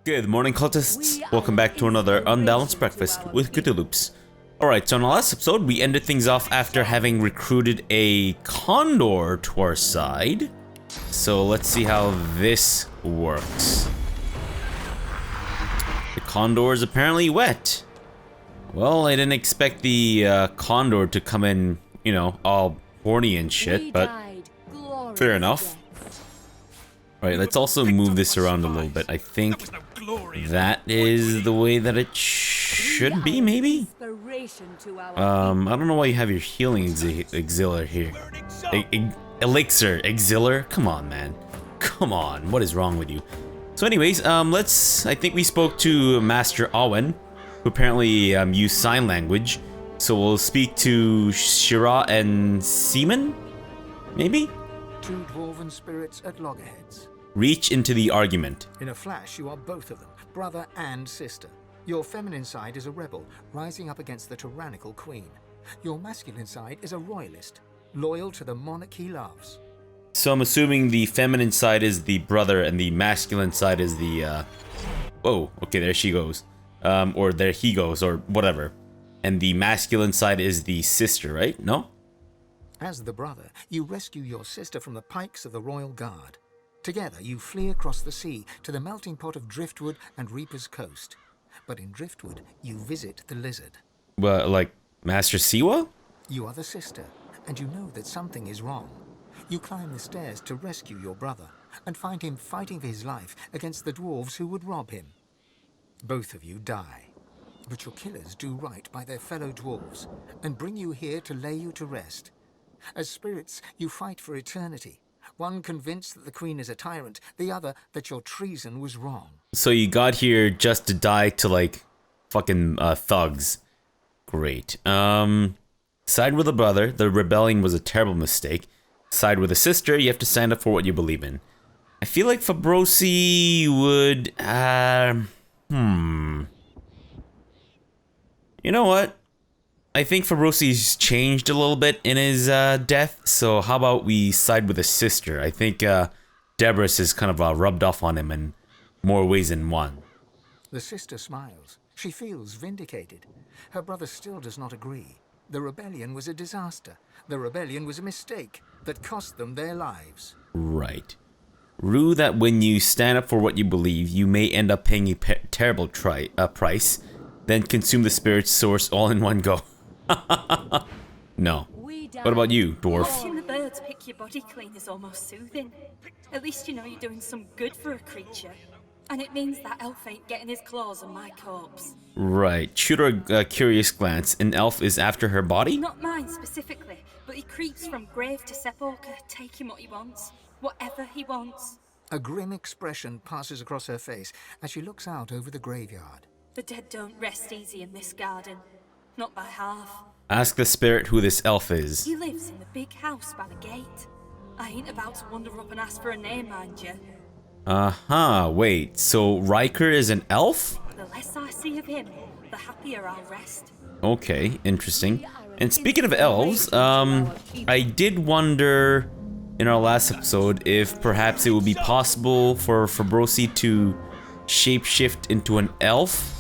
Good morning, cultists. Welcome back to another Unbalanced Breakfast with CthuLoops. Alright, so in the last episode, we ended things off after having recruited a condor to our side. So let's see how this works. The condor is apparently wet. Well, I didn't expect the condor to come in, you know, all horny and shit, but fair enough. Alright, let's also move this around a little bit. I think that is the way that it should be, maybe? I don't know why you have your healing auxiliary here. Elixir, auxiliary? Come on, man. Come on, what is wrong with you? So anyways, I think we spoke to Master Owen, who apparently used sign language. So we'll speak to Shira and Seaman? Maybe? Two dwarven spirits at loggerheads. Reach into the argument. In a flash, you are both of them, brother and sister. Your feminine side is a rebel, rising up against the tyrannical queen. Your masculine side is a royalist, loyal to the monarch he loves. So I'm assuming the feminine side is the brother and the masculine side is the, Whoa, okay, there she goes. Or there he goes, or whatever. And the masculine side is the sister, right? No? As the brother, you rescue your sister from the pikes of the royal guard. Together, you flee across the sea to the melting pot of Driftwood and Reaper's Coast. But in Driftwood, you visit the lizard. Well, like Master Siwa? You are the sister, and you know that something is wrong. You climb the stairs to rescue your brother, and find him fighting for his life against the dwarves who would rob him. Both of you die, but your killers do right by their fellow dwarves, and bring you here to lay you to rest. As spirits, you fight for eternity. One convinced that the queen is a tyrant, the other that your treason was wrong. So you got here just to die to, like, fucking thugs. Great. Side with the brother, the rebellion was a terrible mistake. Side with the sister, you have to stand up for what you believe in. I feel like Fabrosi would, You know what? I think Fabrosi's changed a little bit in his death, so how about we side with his sister? I think Debris is kind of rubbed off on him in more ways than one. The sister smiles. She feels vindicated. Her brother still does not agree. The rebellion was a disaster. The rebellion was a mistake that cost them their lives. Right. Rue that when you stand up for what you believe, you may end up paying a terrible price, then consume the spirit source all in one go. No. What about you, dwarf? Watching the birds pick your body clean is almost soothing. At least you know you're doing some good for a creature. And it means that elf ain't getting his claws on my corpse. Right. Shoot her a curious glance. An elf is after her body? Not mine specifically, but he creeps from grave to sepulchre, taking what he wants. Whatever he wants. A grim expression passes across her face as she looks out over the graveyard. The dead don't rest easy in this garden. Not by half. Ask the spirit who this elf is. He lives in the big house by the gate. I ain't about to wander up and ask for a name, mind you. Wait, so Riker is an elf? The less I see of him, the happier I'll rest. Okay, interesting. And speaking of elves, I did wonder in our last episode if perhaps it would be possible for Fabrosi to shapeshift into an elf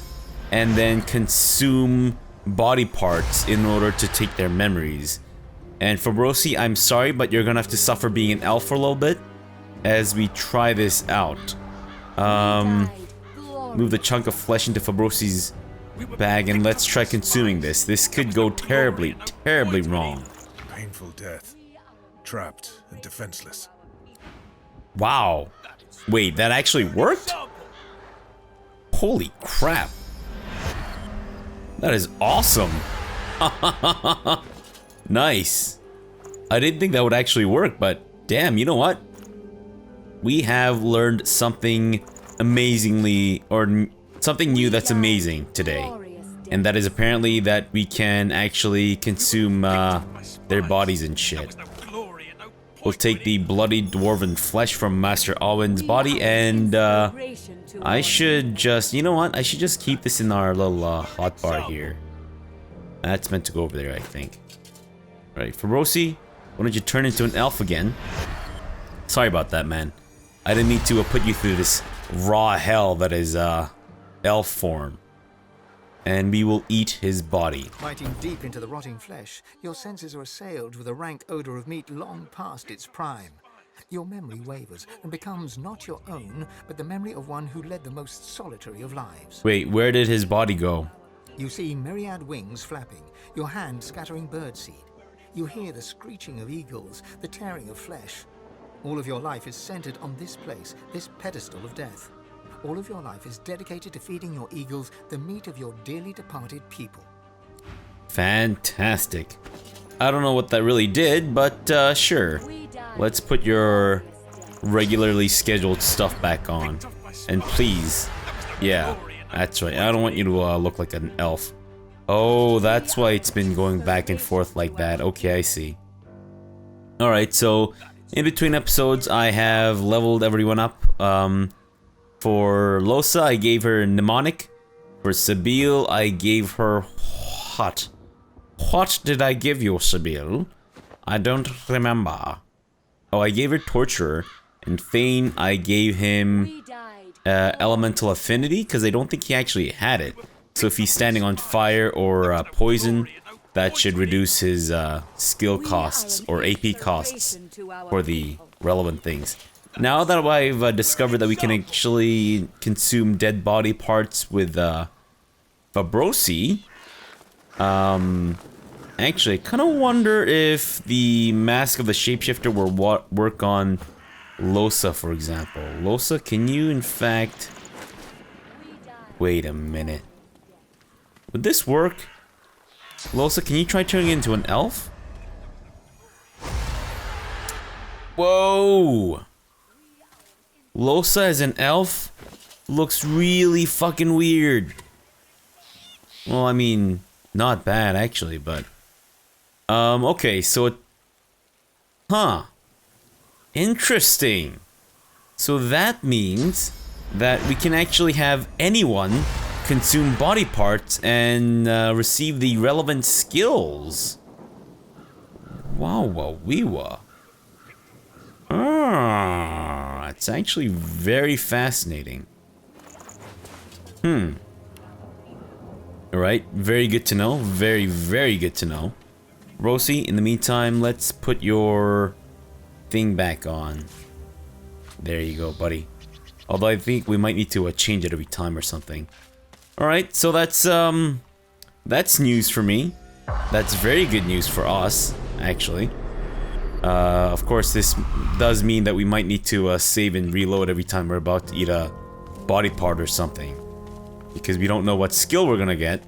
and then consume body parts in order to take their memories. And Fabrosi, I'm sorry, but you're gonna have to suffer being an elf for a little bit as we try this out. Move the chunk of flesh into Fabrosi's bag and let's try consuming this. This could go terribly, terribly wrong. Painful death. Trapped and defenseless. Wow. Wait, that actually worked? Holy crap. That is awesome. Nice. I didn't think that would actually work, but damn, you know what? We have learned something amazingly, or something new that's amazing today. And that is apparently that we can actually consume their bodies and shit. We'll take the bloody dwarven flesh from Master Owen's body and I should just, you know what? I should just keep this in our little hotbar here. That's meant to go over there, I think. Right, Fabrosi, why don't you turn into an elf again? Sorry about that, man. I didn't mean to put you through this raw hell that is elf form. And we will eat his body. Biting deep into the rotting flesh, your senses are assailed with a rank odor of meat long past its prime. Your memory wavers and becomes not your own, but the memory of one who led the most solitary of lives. Wait, where did his body go? You see myriad wings flapping, your hand scattering birdseed. You hear the screeching of eagles, the tearing of flesh. All of your life is centered on this place, this pedestal of death. All of your life is dedicated to feeding your eagles the meat of your dearly departed people. Fantastic. I don't know what that really did, but sure. Let's put your regularly scheduled stuff back on. And please, yeah, that's right. I don't want you to look like an elf. Oh, that's why it's been going back and forth like that. Okay, I see. Alright, so in between episodes, I have leveled everyone up. For Lohse, I gave her mnemonic. For Sebille, I gave her hot. What did I give you, Sebille? I don't remember. Oh, I gave her Torturer. And Thane, I gave him Elemental Affinity, because I don't think he actually had it. So if he's standing on fire or poison, that should reduce his skill costs or AP costs for the relevant things. Now that I've discovered that we can actually consume dead body parts with Fabrosi, actually, I kind of wonder if the Mask of the Shapeshifter will work on Lohse, for example. Lohse, can you in fact... Wait a minute. Would this work? Lohse, can you try turning into an elf? Whoa! Lohse as an elf looks really fucking weird. Well, I mean, not bad actually, but... okay, so it... Huh. Interesting. So that means that we can actually have anyone consume body parts and receive the relevant skills. Wow, wee wah. Ah, it's actually very fascinating. Alright, very good to know. Very, very good to know. Rosie, in the meantime, let's put your thing back on. There you go, buddy. Although I think we might need to change it every time or something. Alright, so that's news for me. That's very good news for us, actually. Of course, this does mean that we might need to save and reload every time we're about to eat a body part or something. Because we don't know what skill we're gonna get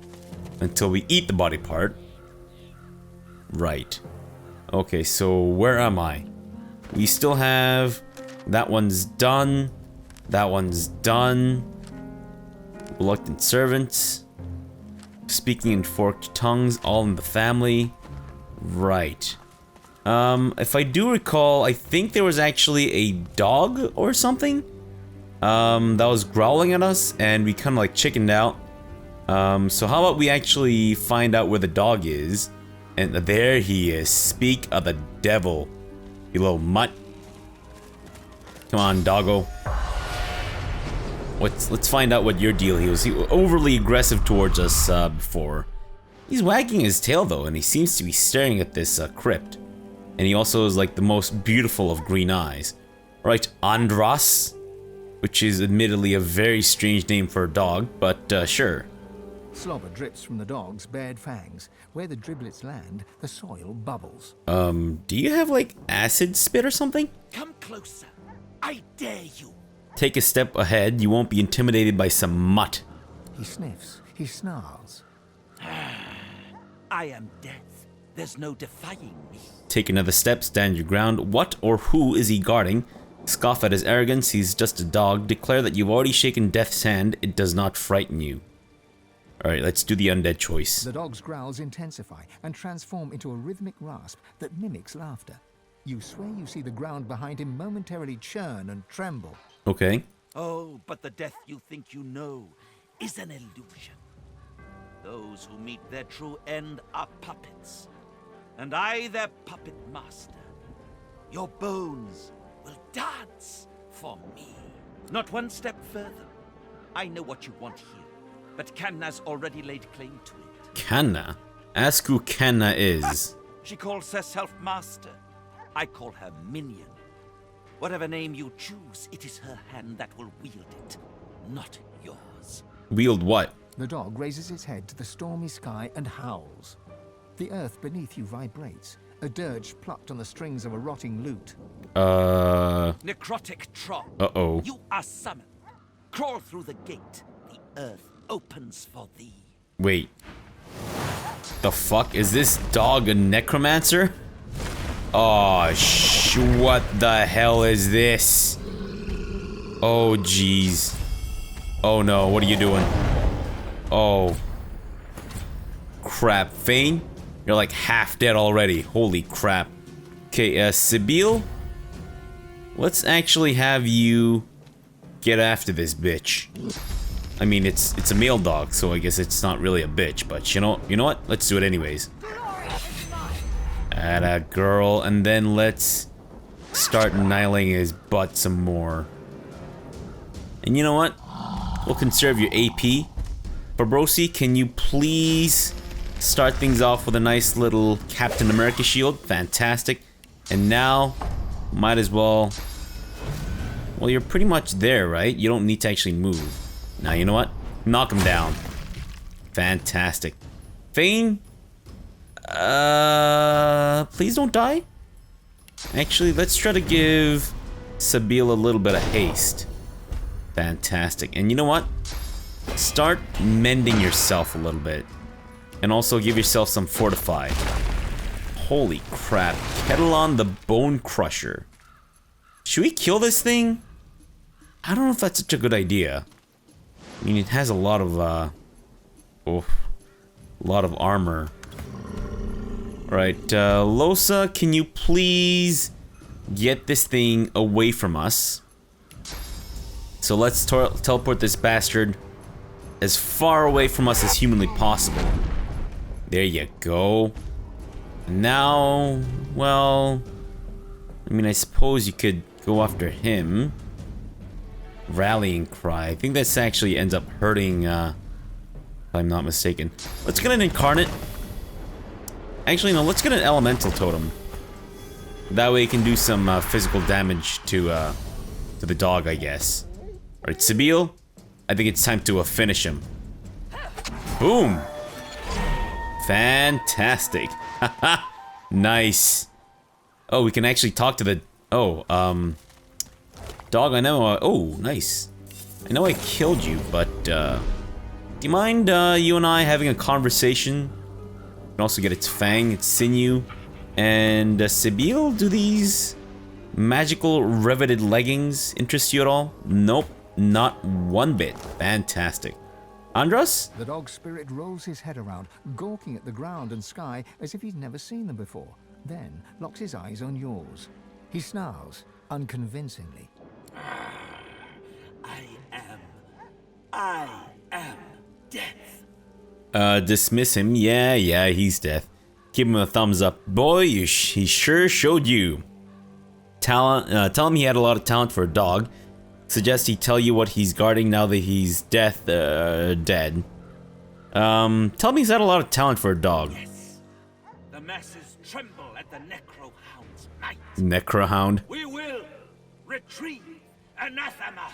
until we eat the body part. Right. Okay, so where am I? We still have... That one's done. That one's done. Reluctant servants. Speaking in forked tongues, all in the family. Right. If I do recall, I think there was actually a dog or something that was growling at us, and we kind of like chickened out. So how about we actually find out where the dog is? And there he is. Speak of the devil, you little mutt. Come on, doggo. Let's find out what your deal is. He was overly aggressive towards us before. He's wagging his tail though, and he seems to be staring at this crypt. And he also is like the most beautiful of green eyes. Right, Andras, which is admittedly a very strange name for a dog, but sure. Slobber drips from the dog's bared fangs. Where the driblets land, the soil bubbles. Do you have like acid spit or something? Come closer. I dare you. Take a step ahead, you won't be intimidated by some mutt. He sniffs, he snarls. I am death. There's no defying me. Take another step, stand your ground. What or who is he guarding? Scoff at his arrogance, he's just a dog. Declare that you've already shaken death's hand, it does not frighten you. Alright, let's do the undead choice. The dog's growls intensify and transform into a rhythmic rasp that mimics laughter. You swear you see the ground behind him momentarily churn and tremble. Okay. Oh, but the death you think you know is an illusion. Those who meet their true end are puppets, and I their puppet master. Your bones will dance for me. Not one step further. I know what you want here, but Kanna's already laid claim to it. Kanna? Ask who Kanna is. She calls herself master. I call her minion. Whatever name you choose, it is her hand that will wield it, not yours. Wield what? The dog raises its head to the stormy sky and howls. The earth beneath you vibrates, a dirge plucked on the strings of a rotting lute. Necrotic troll. Uh-oh. You are summoned. Crawl through the gate. The earth opens for thee. Wait. The fuck? Is this dog a necromancer? Oh, what the hell is this? Oh, jeez. Oh no, what are you doing? Oh. Crap. Fane? You're like half dead already. Holy crap. Okay, Sibyl? Let's actually have you get after this bitch. I mean, it's a male dog, so I guess it's not really a bitch, but you know what? Let's do it anyways. Atta girl, and then let's start nailing his butt some more. And you know what? We'll conserve your AP. Fabrosi, can you please start things off with a nice little Captain America shield? Fantastic. And now, might as well... Well, you're pretty much there, right? You don't need to actually move. Now, you know what? Knock him down. Fantastic. Fane? Please don't die? Actually, let's try to give Sibyl a little bit of haste. Fantastic. And you know what? Start mending yourself a little bit. And also give yourself some fortify. Holy crap. Rivellon the Bone Crusher. Should we kill this thing? I don't know if that's such a good idea. I mean, it has a lot of, armor. Right, Losa, can you please get this thing away from us? So let's teleport this bastard as far away from us as humanly possible. There you go. Now, well... I mean, I suppose you could go after him. Rallying cry. I think this actually ends up hurting, if I'm not mistaken. Let's get an incarnate. Actually, no, let's get an elemental totem. That way it can do some physical damage to the dog, I guess. Alright, Sibyl, I think it's time to finish him. Boom! Fantastic. Haha. Nice. Oh, we can actually talk to the... Oh, dog, I know... oh, nice. I know I killed you, but, do you mind, you and I having a conversation? You can also get its fang, its sinew. And, Sibyl, do these magical riveted leggings interest you at all? Nope, not one bit. Fantastic. Andros? The dog's spirit rolls his head around, gawking at the ground and sky as if he's never seen them before. Then locks his eyes on yours. He snarls, unconvincingly. I am death. Dismiss him. Yeah, he's death. Give him a thumbs up. Boy, he sure showed you. Talent, tell him he had a lot of talent for a dog. Suggest he tell you what he's guarding now that he's dead. Tell him he's had a lot of talent for a dog. Yes. The masses tremble at the Necrohound's might. Necrohound. We will retrieve anathema.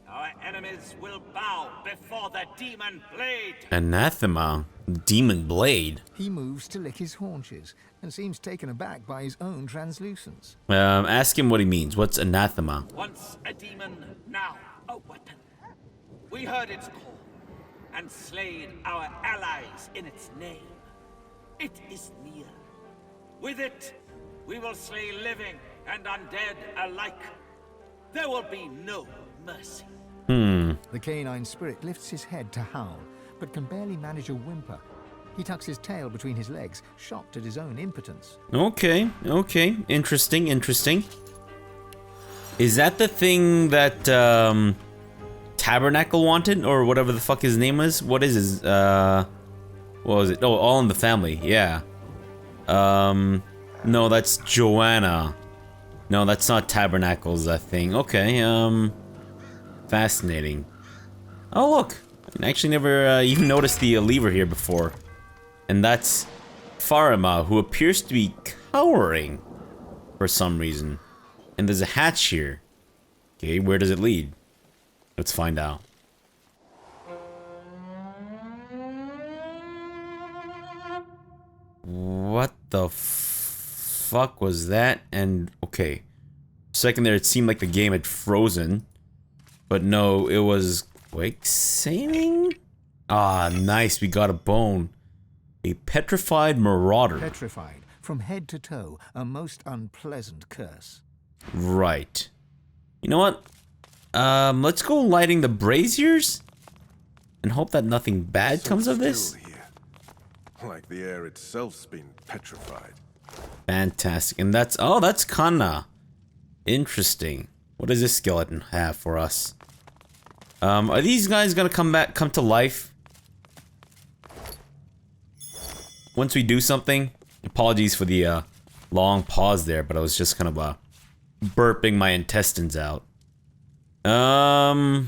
Our enemies will bow before the demon blade. Anathema? Demon blade? He moves to lick his haunches and seems taken aback by his own translucence. Ask him what he means. What's anathema? Once a demon, now a weapon. We heard its call and slayed our allies in its name. It is near. With it, we will slay living and undead alike. There will be no mercy. The canine spirit lifts his head to howl, but can barely manage a whimper. He tucks his tail between his legs, shocked at his own impotence. Okay. Interesting. Is that the thing that, Tabernacle wanted? Or whatever the fuck his name was? What is his, what was it? Oh, All in the Family, yeah. No, that's Joanna. No, that's not Tabernacle's that thing. Okay, Fascinating. Oh, look. I actually never even noticed the lever here before. And that's Farima, who appears to be cowering for some reason. And there's a hatch here. Okay, where does it lead? Let's find out. What the fuck was that? And, okay. Second there, it seemed like the game had frozen. But no, it was quick saving? Ah, nice, we got a bone. A petrified marauder. Petrified, from head to toe, a most unpleasant curse. Right. You know what? Let's go lighting the braziers and hope that nothing bad comes of this. Still here. Like the air itself's been petrified. Fantastic. And that's, oh, that's Kanna. Interesting. What does this skeleton have for us? Are these guys gonna come to life? Once we do something? Apologies for the long pause there, but I was just kind of burping my intestines out. I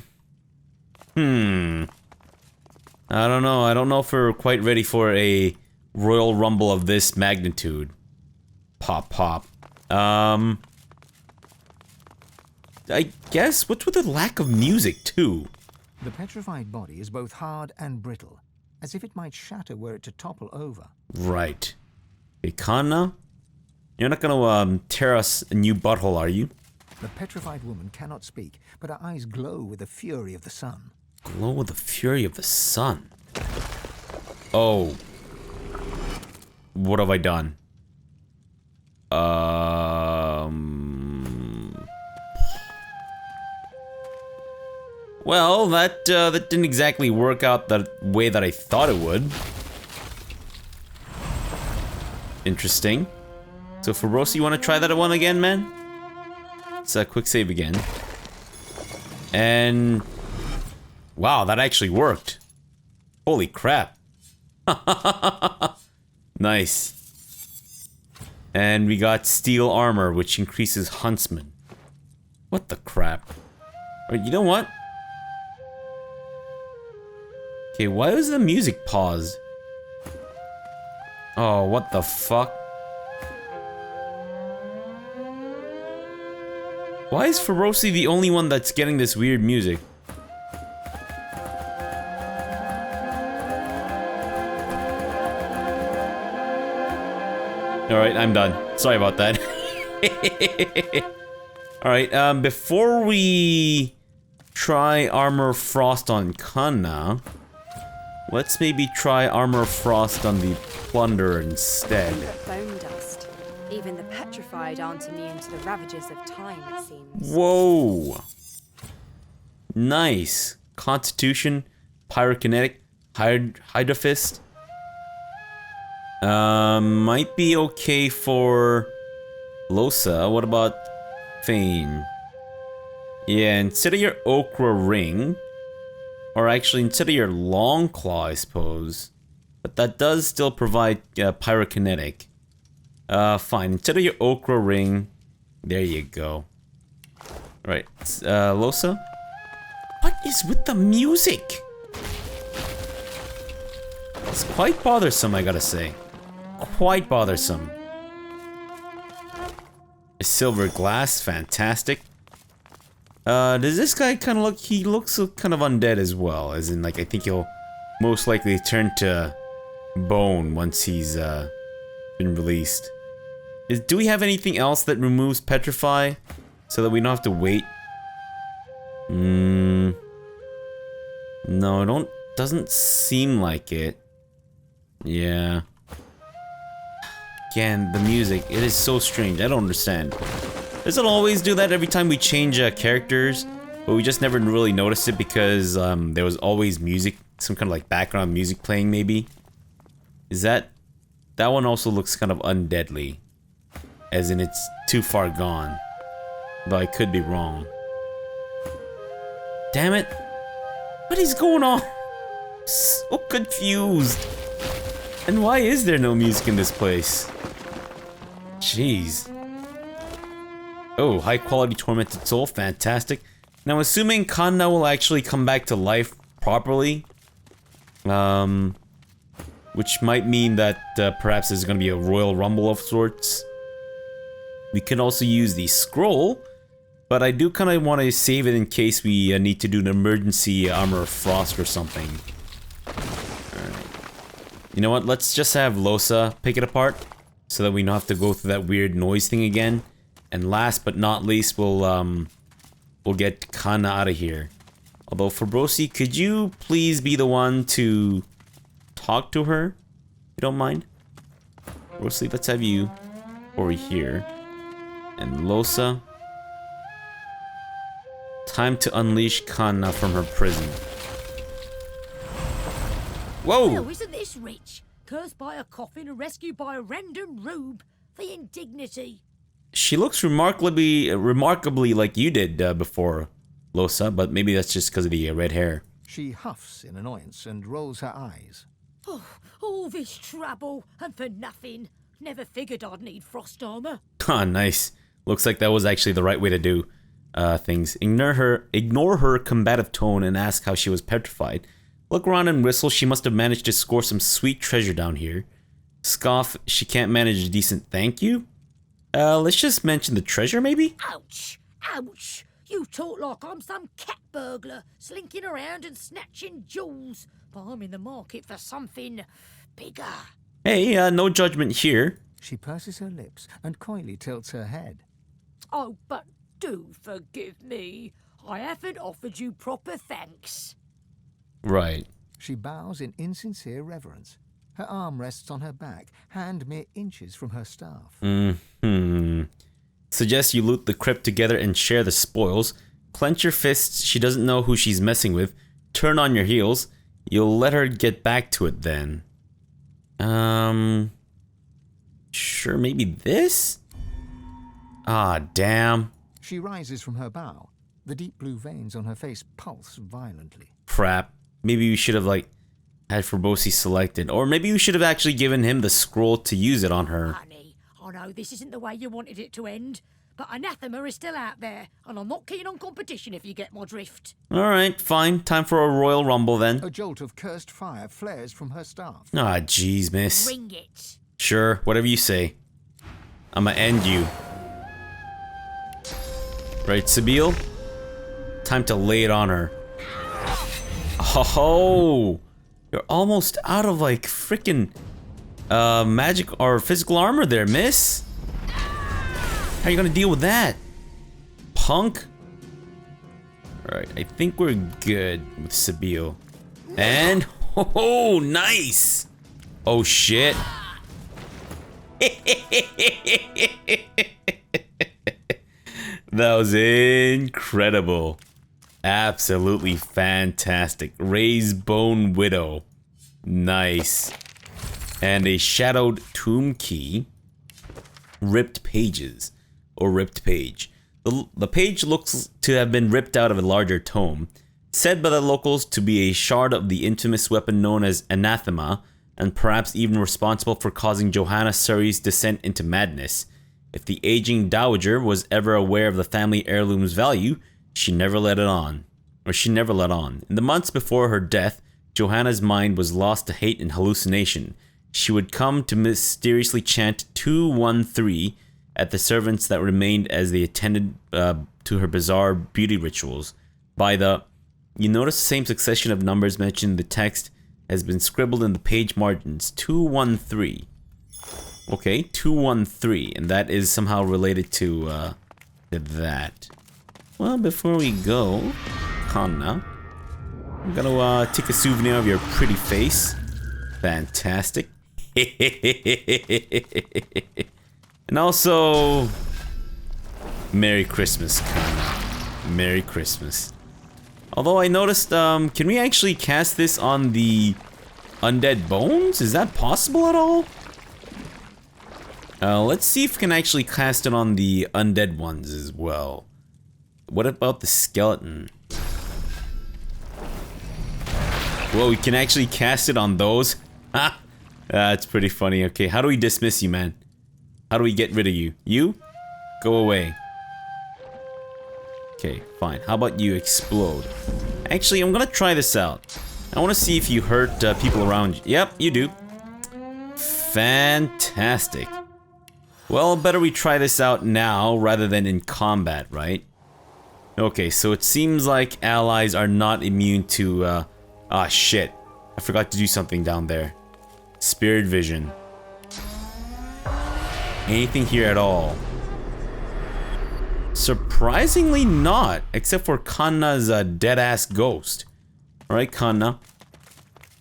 don't know. I don't know if we're quite ready for a Royal Rumble of this magnitude. Pop, pop. I guess, what's with the lack of music, too? The petrified body is both hard and brittle, as if it might shatter were it to topple over. Right. Ikana? You're not gonna, tear us a new butthole, are you? The petrified woman cannot speak, but her eyes glow with the fury of the sun. Glow with the fury of the sun? Oh. What have I done? Well, that didn't exactly work out the way that I thought it would. Interesting. So, Fabrosi, you want to try that one again, man? It's a quick save again. And... wow, that actually worked. Holy crap. Nice. And we got steel armor, which increases huntsman. What the crap? Alright, you know what? Okay, why was the music paused? Oh, what the fuck? Why is Fabrosi the only one that's getting this weird music? Alright, I'm done. Sorry about that. Alright, before we try Armor Frost on Kanna, let's maybe try Armor Frost on the Plunderer instead. Bone dust. Even the petrified aren't immune to the ravages of time, it seems. Whoa! Nice. Constitution, Pyrokinetic, Hydrophist. Might be okay for Losa. What about Fame? Yeah, instead of your Okra Ring, or actually instead of your Long Claw, I suppose. But that does still provide Pyrokinetic. Fine. Instead of your Okra Ring, there you go. Right, Losa? What is with the music? It's quite bothersome, I gotta say. Quite bothersome. A silver glass, fantastic. Does this guy kind of look, he looks kind of undead as well, as in, like, I think he'll most likely turn to bone once he's, been released. Do we have anything else that removes Petrify, so that we don't have to wait? No, doesn't seem like it. Yeah. Again, the music, it is so strange, I don't understand. Does it always do that every time we change characters? But we just never really noticed it because there was always music, some kind of like background music playing maybe? Is that... that one also looks kind of undeadly. As in it's too far gone. Though I could be wrong. Damn it! What is going on? So confused. And why is there no music in this place? Jeez. Oh, high quality tormented soul, fantastic. Now, assuming Kanna will actually come back to life properly, which might mean that perhaps there's gonna be a royal rumble of sorts. We can also use the scroll, but I do kind of want to save it in case we need to do an emergency armor of frost or something. Alright. You know what? Let's just have Lohse pick it apart so that we don't have to go through that weird noise thing again. And last but not least, we'll get Kanna out of here. Although, Fabrosi, could you please be the one to talk to her? If you don't mind? Fabrosi, let's have you over here. And Lohse. Time to unleash Kanna from her prison. Whoa! Oh, isn't this rich? Cursed by a coffin and rescued by a random rube. The indignity. She looks remarkably like you did before, Lohse, but maybe that's just because of the red hair. She huffs in annoyance and rolls her eyes. Oh, all this trouble, and for nothing. Never figured I'd need frost armor. Ah, nice. Looks like that was actually the right way to do things. Ignore her combative tone and ask how she was petrified. Look around and whistle. She must have managed to score some sweet treasure down here. Scoff. She can't manage a decent thank you. Let's just mention the treasure, maybe? Ouch! Ouch! You talk like I'm some cat burglar, slinking around and snatching jewels. But I'm in the market for something bigger. Hey, no judgment here. She purses her lips and coyly tilts her head. Oh, but do forgive me. I haven't offered you proper thanks. Right. She bows in insincere reverence. Her arm rests on her back, hand mere inches from her staff. Suggest you loot the crypt together and share the spoils. Clench your fists. She doesn't know who she's messing with. Turn on your heels. You'll let her get back to it then. Sure, maybe this? Ah, damn. She rises from her bow. The deep blue veins on her face pulse violently. Crap. Maybe we should have, like, had Fabrosi selected. Or maybe we should have actually given him the scroll to use it on her. Honey, I know this isn't the way you wanted it to end, but anathema is still out there, and I'm not keen on competition if you get my drift. Alright, fine. Time for a royal rumble then. A jolt of cursed fire flares from her staff. Ah, jeez, miss. Ring it. Sure, whatever you say. I'ma end you. Right, Sebille? Time to lay it on her. Oh! You're almost out of, like, frickin' magic or physical armor there, miss. How are you gonna deal with that? Punk? Alright, I think we're good with Sebille. And, oh, nice! Oh, shit. That was incredible. Absolutely fantastic. Raised Bone Widow. Nice. And a shadowed tomb key. Ripped pages. Or ripped page. The page looks to have been ripped out of a larger tome. Said by the locals to be a shard of the infamous weapon known as anathema, and perhaps even responsible for causing Johanna Surrey's descent into madness. If the aging dowager was ever aware of the family heirloom's value, she never let on. In the months before her death, Johanna's mind was lost to hate and hallucination. She would come to mysteriously chant 213 at the servants that remained as they attended to her bizarre beauty rituals. You notice the same succession of numbers mentioned in the text has been scribbled in the page margins. 213. Okay, 213, and that is somehow related to that. Well, before we go, Kanna, I'm gonna take a souvenir of your pretty face. Fantastic. And also, Merry Christmas, Kanna. Merry Christmas. Although I noticed, can we actually cast this on the undead bones? Is that possible at all? Let's see if we can actually cast it on the undead ones as well. What about the skeleton? Whoa, we can actually cast it on those? Ha! That's pretty funny. Okay, how do we dismiss you, man? How do we get rid of you? You? Go away. Okay, fine. How about you explode? Actually, I'm gonna try this out. I want to see if you hurt people around you. Yep, you do. Fantastic. Well, better we try this out now rather than in combat, right? Okay, so it seems like allies are not immune to, ah, shit. I forgot to do something down there. Spirit vision. Anything here at all? Surprisingly not, except for Kanna's dead-ass ghost. Alright, Kanna.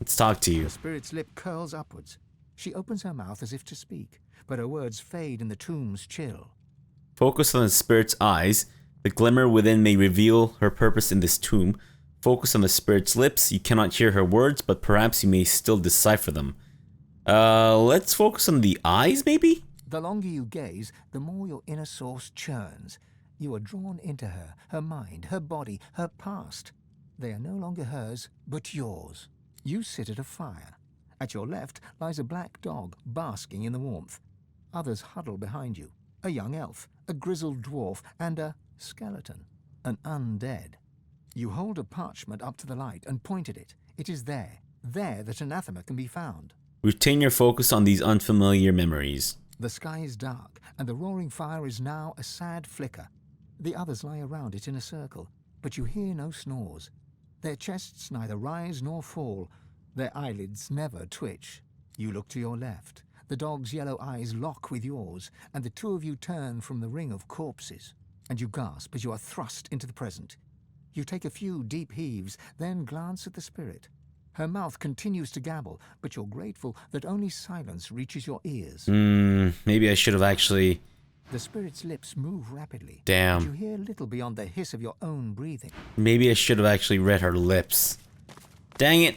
Let's talk to you. The spirit's lip curls upwards. She opens her mouth as if to speak, but her words fade in the tomb's chill. Focus on the spirit's eyes. The glimmer within may reveal her purpose in this tomb. Focus on the spirit's lips. You cannot hear her words, but perhaps you may still decipher them. Let's focus on the eyes, maybe? The longer you gaze, the more your inner source churns. You are drawn into her, her mind, her body, her past. They are no longer hers, but yours. You sit at a fire. At your left lies a black dog, basking in the warmth. Others huddle behind you. A young elf, a grizzled dwarf, and a skeleton, an undead. You hold a parchment up to the light and point at it. It is there that anathema can be found. Retain your focus on these unfamiliar memories. The sky is dark, and the roaring fire is now a sad flicker. The others lie around it in a circle, but you hear no snores. Their chests neither rise nor fall. Their eyelids never twitch. You look to your left. The dog's yellow eyes lock with yours, and the two of you turn from the ring of corpses. And you gasp as you are thrust into the present. You take a few deep heaves, then glance at the spirit. Her mouth continues to gabble, but you're grateful that only silence reaches your ears. Maybe I should have actually... The spirit's lips move rapidly. Damn. But you hear little beyond the hiss of your own breathing. Maybe I should have actually read her lips. Dang it.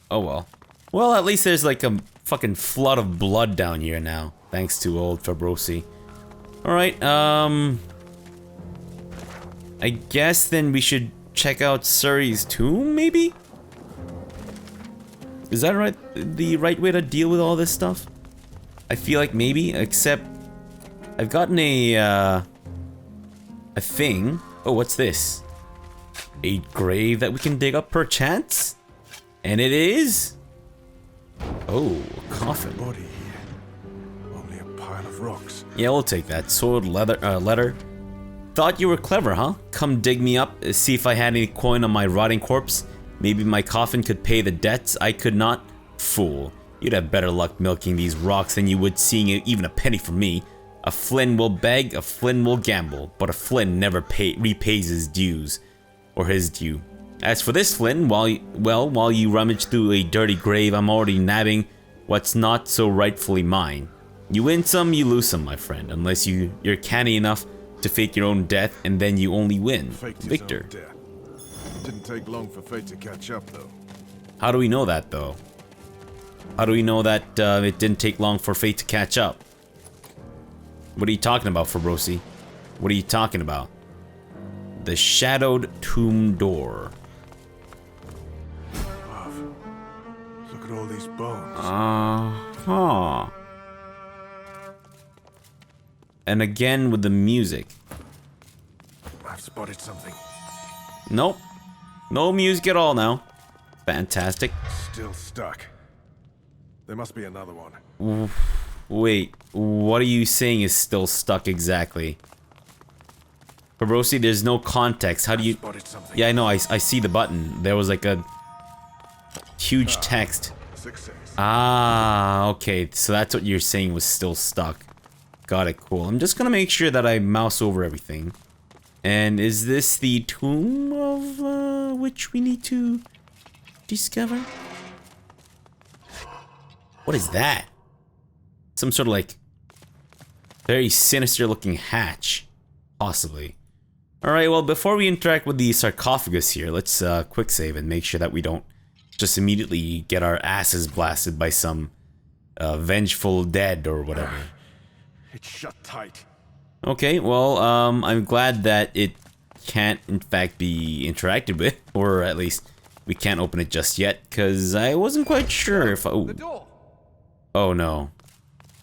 Oh well. Well, at least there's like a fucking flood of blood down here now. Thanks to old Fabrosi. Alright, I guess then we should check out Suri's tomb, maybe? Is that right? The right way to deal with all this stuff? I feel like maybe, except I've gotten a thing. Oh, what's this? A grave that we can dig up perchance? And it is... Oh, a coffin. Body here. Only a pile of rocks. Yeah, we'll take that. Sword, leather. Thought you were clever, huh? Come dig me up, see if I had any coin on my rotting corpse. Maybe my coffin could pay the debts I could not? Fool. You'd have better luck milking these rocks than you would seeing even a penny from me. A Flynn will beg, a Flynn will gamble, but a Flynn never repays his dues. Or his due. As for this Flynn, while you rummage through a dirty grave, I'm already nabbing what's not so rightfully mine. You win some, you lose some, my friend, unless you're canny enough to fake your own death, and then you only win. Victor. Didn't take long for fate to catch up, though. How do we know that, though? How do we know that it didn't take long for fate to catch up? What are you talking about, Fabrosi? What are you talking about? The shadowed tomb door. Love. Look at all these bones. Uh-huh. And again with the music. I've spotted something. Nope. No music at all now. Fantastic. Still stuck. There must be another one. Wait, what are you saying is still stuck exactly? Fabrosi, there's no context. How do you... Yeah, I know, I see the button. There was like a huge text. Success. Ah, okay. So that's what you're saying was still stuck. Got it, cool. I'm just gonna make sure that I mouse over everything. And is this the tomb of which we need to discover? What is that? Some sort of like very sinister looking hatch. Possibly. Alright, well before we interact with the sarcophagus here, let's quick save and make sure that we don't just immediately get our asses blasted by some vengeful dead or whatever. It's shut tight. Okay, well, I'm glad that it can't, in fact, be interacted with, or at least we can't open it just yet, because I wasn't quite sure if... Oh. Oh, no.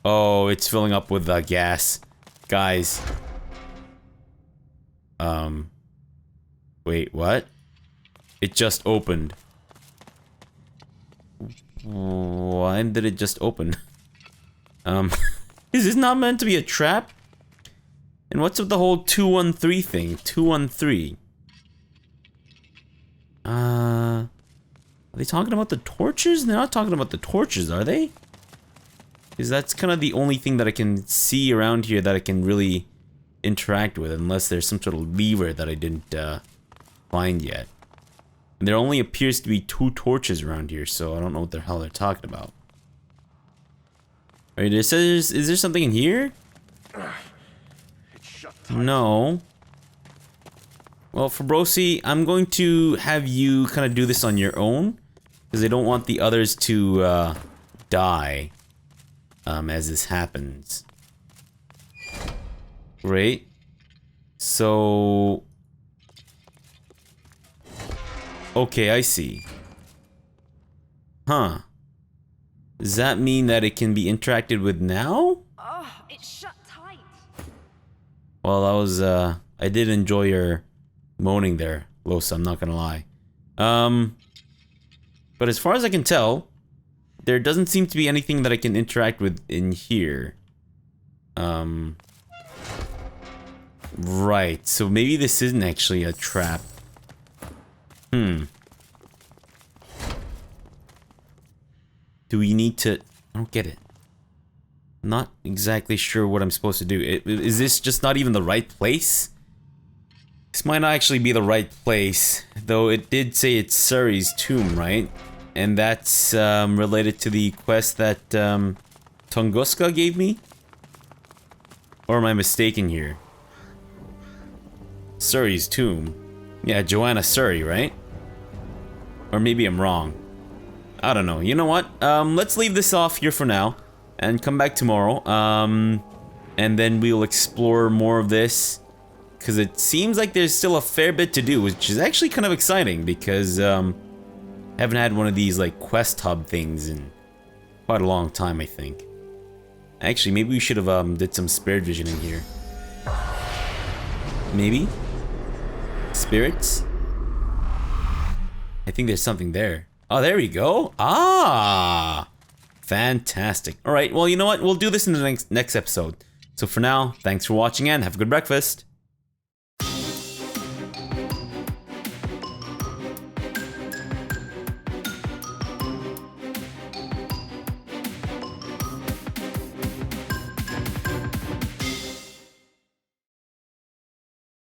Oh, it's filling up with gas. Guys. Wait, what? It just opened. Why did it just open? Is this not meant to be a trap? And what's with the whole 213 thing? 213. Are they talking about the torches? They're not talking about the torches, are they? Because that's kind of the only thing that I can see around here that I can really interact with, unless there's some sort of lever that I didn't find yet. And there only appears to be 2 torches around here, so I don't know what the hell they're talking about. Alright, is there something in here? No. Well, Fabrosi, I'm going to have you kind of do this on your own, because I don't want the others to die as this happens. Great. So... okay, I see. Huh. Does that mean that it can be interacted with now? Oh, it's shut tight. Well, that was, I did enjoy your moaning there, Losa, I'm not gonna lie. But as far as I can tell, there doesn't seem to be anything that I can interact with in here. Right, so maybe this isn't actually a trap. Do we need to... I don't get it. I'm not exactly sure what I'm supposed to do. Is this just not even the right place? This might not actually be the right place, though it did say it's Suri's tomb, right? And that's related to the quest that Tunguska gave me? Or am I mistaken here? Suri's tomb. Yeah, Joanna Suri, right? Or maybe I'm wrong. I don't know. You know what? Let's leave this off here for now and come back tomorrow. And then we'll explore more of this, because it seems like there's still a fair bit to do, which is actually kind of exciting because I haven't had one of these like quest hub things in quite a long time, I think. Actually, maybe we should have did some spirit vision in here. Maybe? Spirits? I think there's something there. Oh, there we go. Ah! Fantastic. Alright, well, you know what? We'll do this in the next episode. So for now, thanks for watching and have a good breakfast.